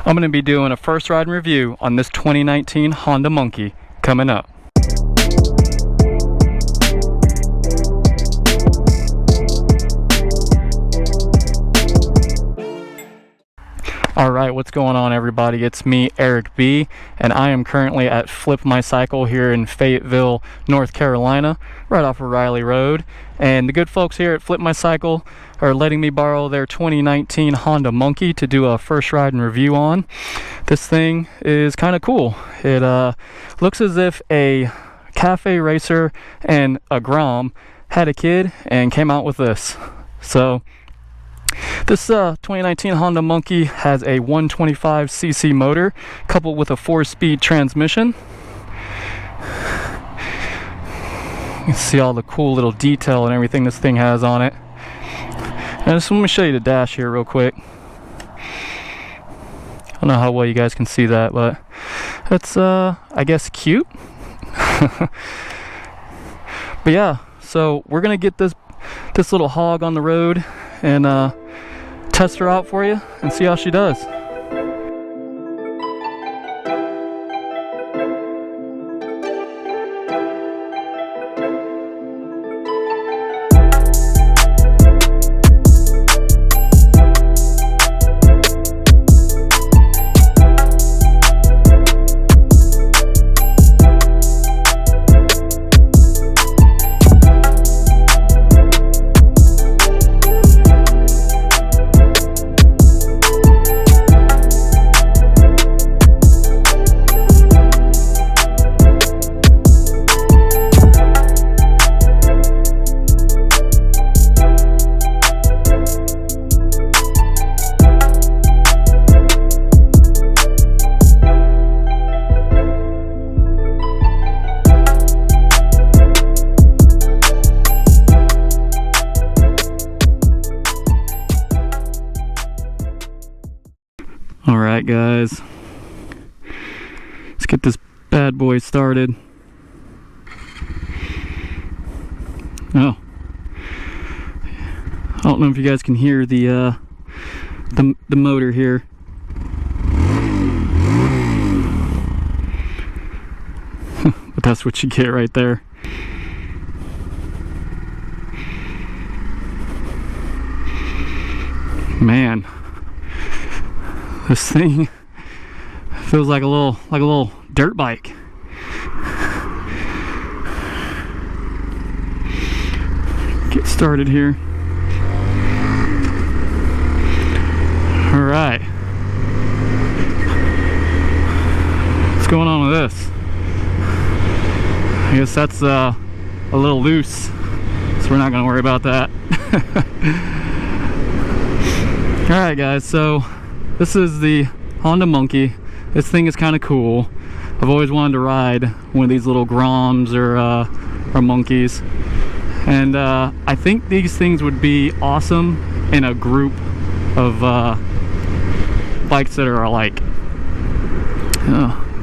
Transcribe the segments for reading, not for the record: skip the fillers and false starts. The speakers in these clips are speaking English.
I'm going to be doing a first ride review on this 2019 Honda Monkey coming up. Alright, what's going on everybody? It's me, Eric B, and I am currently at Flip My Cycle here in Fayetteville, North Carolina, right off of Riley Road. And the good folks here at Flip My Cycle are letting me borrow their 2019 Honda Monkey to do a first ride and review on. This thing is kind of cool. It looks as if a cafe racer and a Grom had a kid and came out with this. So this 2019 Honda Monkey has a 125cc motor coupled with a 4-speed transmission. You can see all the cool little detail and everything this thing has on it. And just let me show you the dash here real quick. I don't know how well you guys can see that, but it's I guess cute. But yeah, so we're gonna get this little hog on the road and test her out for you and see how she does. Alright guys, let's get this bad boy started. Oh, I don't know if you guys can hear the motor here. But that's what you get right there. Man, this thing feels like a little dirt bike. Get started here. All right. What's going on with this? I guess that's a little loose, so we're not going to worry about that. All right, guys. So this is the Honda Monkey. This thing is kind of cool. I've always wanted to ride one of these little Groms or monkeys, and I think these things would be awesome in a group of bikes that are alike.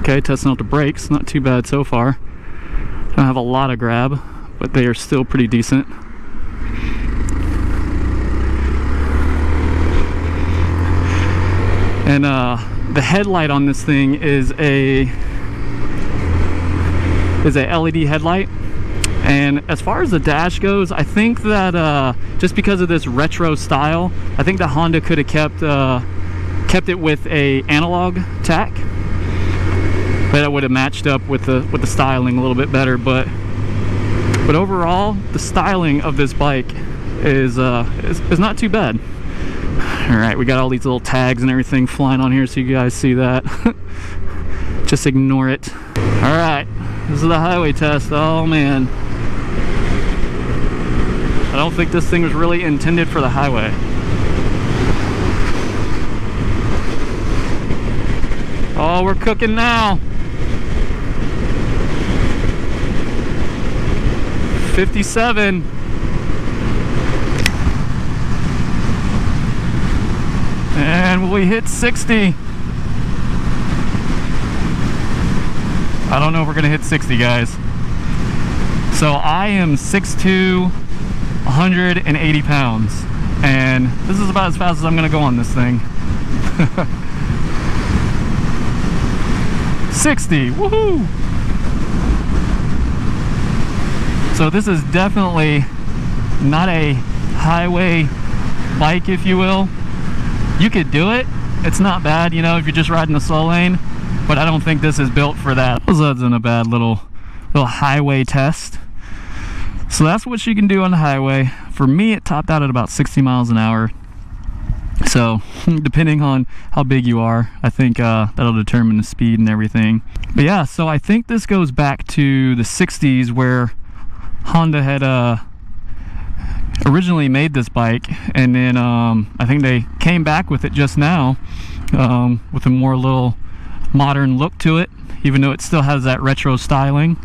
Okay, testing out the brakes. Not too bad so far. Don't have a lot of grab, but they are still pretty decent. And the headlight on this thing is a LED headlight. And as far as the dash goes, I think that just because of this retro style, I think the Honda could have kept it with a analog tack, but that would have matched up with the styling a little bit better. But overall, the styling of this bike is not too bad. Alright, we got all these little tags and everything flying on here so you guys see that. Just ignore it. Alright, this is the highway test. Oh man, I don't think this thing was really intended for the highway. Oh, we're cooking now. 57. And we hit 60. I don't know if we're gonna hit 60, guys. So I am 6'2", 180 pounds, and this is about as fast as I'm gonna go on this thing. 60. Woohoo! So this is definitely not a highway bike, if you will. You could do it. It's not bad, you know, if you're just riding the slow lane, but I don't think this is built for that. This isn't a bad little highway test. So that's what you can do on the highway. For me, it topped out at about 60 miles an hour. So depending on how big you are, I think that'll determine the speed and everything. But yeah, so I think this goes back to the 60s where Honda had originally made this bike, and then I think they came back with it just now with a more little modern look to it, even though it still has that retro styling.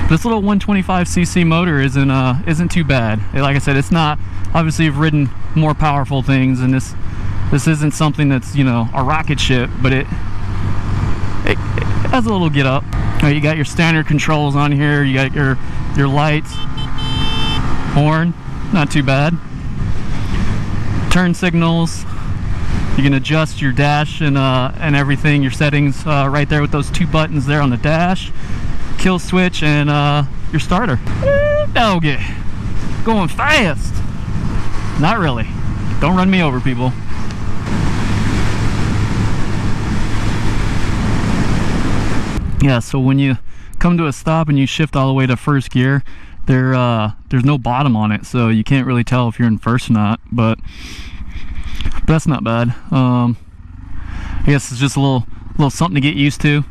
This little 125cc motor isn't too bad. Like I said, it's not, obviously you've ridden more powerful things, and this isn't something that's, you know, a rocket ship, but it has a little get up. You got your standard controls on here. You got your lights, horn, not too bad. Turn signals. You can adjust your dash and everything, your settings right there with those two buttons there on the dash. Kill switch and your starter. Doggy, going fast. Not really. Don't run me over, people. Yeah, so when you come to a stop and you shift all the way to first gear, there's no bottom on it, so you can't really tell if you're in first or not, but that's not bad. I guess it's just a little something to get used to.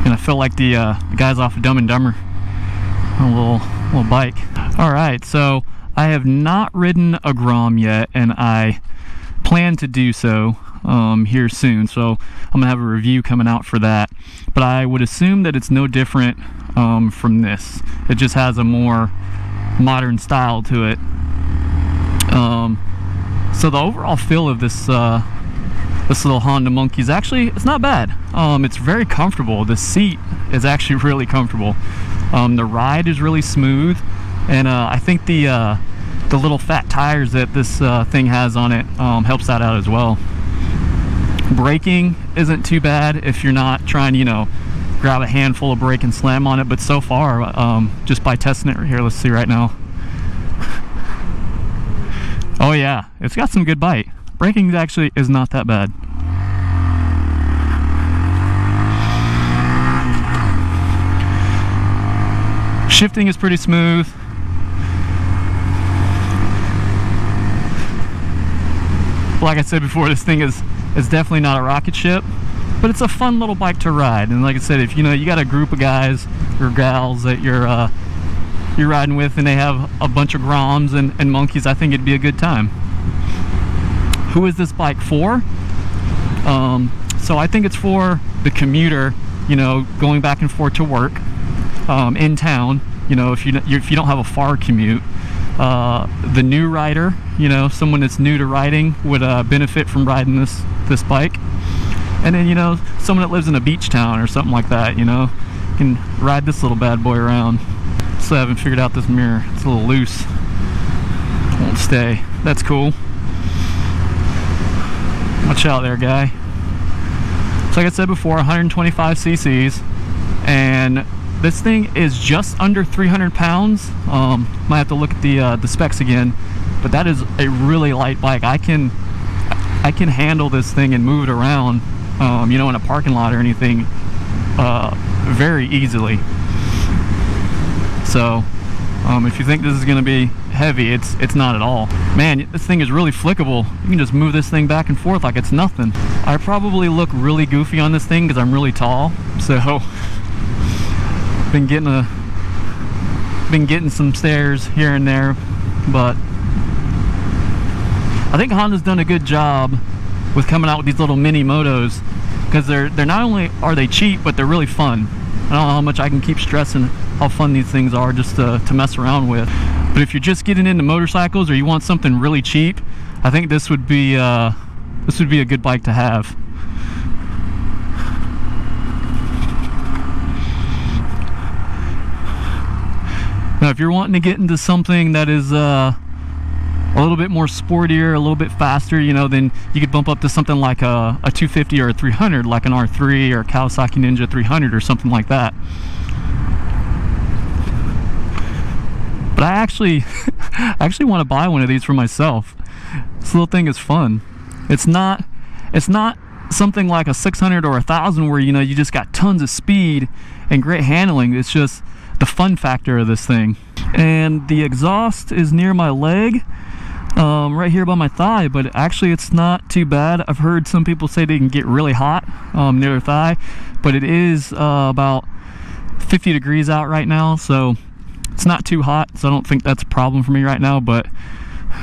And I feel like the guys off of Dumb and Dumber on a little bike. Alright, so I have not ridden a Grom yet, and I plan to do so here soon, so I'm gonna have a review coming out for that. But I would assume that it's no different from this. It just has a more modern style to it. So the overall feel of this little Honda Monkey is actually, it's not bad. It's very comfortable. The seat is actually really comfortable. The ride is really smooth, and I think the little fat tires that this thing has on it helps that out as well. Braking isn't too bad if you're not trying to, you know, grab a handful of brake and slam on it, but so far, just by testing it here, let's see right now. Oh yeah, it's got some good bite. Braking actually is not that bad. Shifting is pretty smooth. Like I said before, this thing is definitely not a rocket ship, but it's a fun little bike to ride. And like I said, if you know you got a group of guys or gals that you're riding with, and they have a bunch of Groms and Monkeys, I think it'd be a good time. Who is this bike for? So I think it's for the commuter, you know, going back and forth to work in town. You know, if you don't have a far commute. The new rider, you know, someone that's new to riding would benefit from riding this bike. And then, you know, someone that lives in a beach town or something like that, you know, can ride this little bad boy around. Still haven't figured out this mirror. It's a little loose. Won't stay. That's cool. Watch out there, guy. So like I said before, 125 cc's, and this thing is just under 300 pounds. Might have to look at the specs again, but that is a really light bike. I can handle this thing and move it around, you know, in a parking lot or anything, very easily. So if you think this is going to be heavy, it's not at all. Man, this thing is really flickable. You can just move this thing back and forth like it's nothing. I probably look really goofy on this thing because I'm really tall, so been getting some stares here and there, but I think Honda's done a good job with coming out with these little mini motos, because they're not only are they cheap, but they're really fun. I don't know how much I can keep stressing how fun these things are just to mess around with. But if you're just getting into motorcycles or you want something really cheap, I think this would be a good bike to have. Now, if you're wanting to get into something that is a little bit more sportier, a little bit faster, you know, then you could bump up to something like a 250 or a 300, like an R3 or a Kawasaki Ninja 300 or something like that. But I actually want to buy one of these for myself. This little thing is fun. It's not something like a 600 or 1,000 where, you know, you just got tons of speed and great handling. It's just the fun factor of this thing. And the exhaust is near my leg, right here by my thigh, but actually it's not too bad. I've heard some people say they can get really hot near their thigh, but it is about 50 degrees out right now, so it's not too hot, so I don't think that's a problem for me right now, but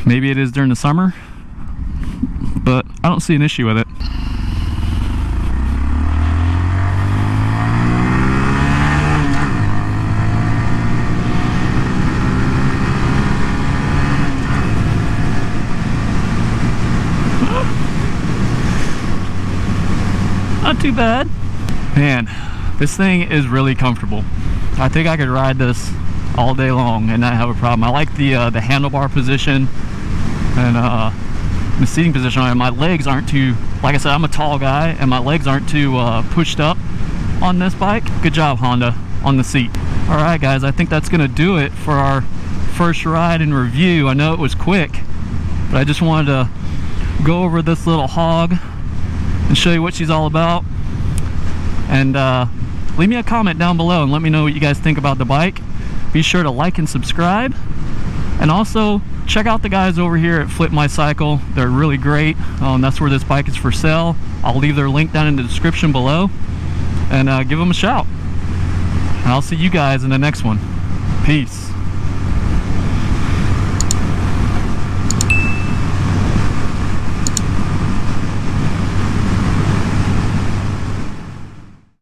maybe it is during the summer. But I don't see an issue with it. Not too bad. Man, this thing is really comfortable. I think I could ride this all day long and not have a problem. I like the handlebar position and the seating position. My legs aren't too, like I said, I'm a tall guy and my legs aren't too pushed up on this bike. Good job, Honda, on the seat. All right, guys, I think that's gonna do it for our first ride and review. I know it was quick, but I just wanted to go over this little hog and show you what she's all about. And leave me a comment down below and let me know what you guys think about the bike. Be sure to like and subscribe, and also check out the guys over here at Flip My Cycle. They're really great. That's where this bike is for sale. I'll leave their link down in the description below, and give them a shout. And I'll see you guys in the next one. Peace.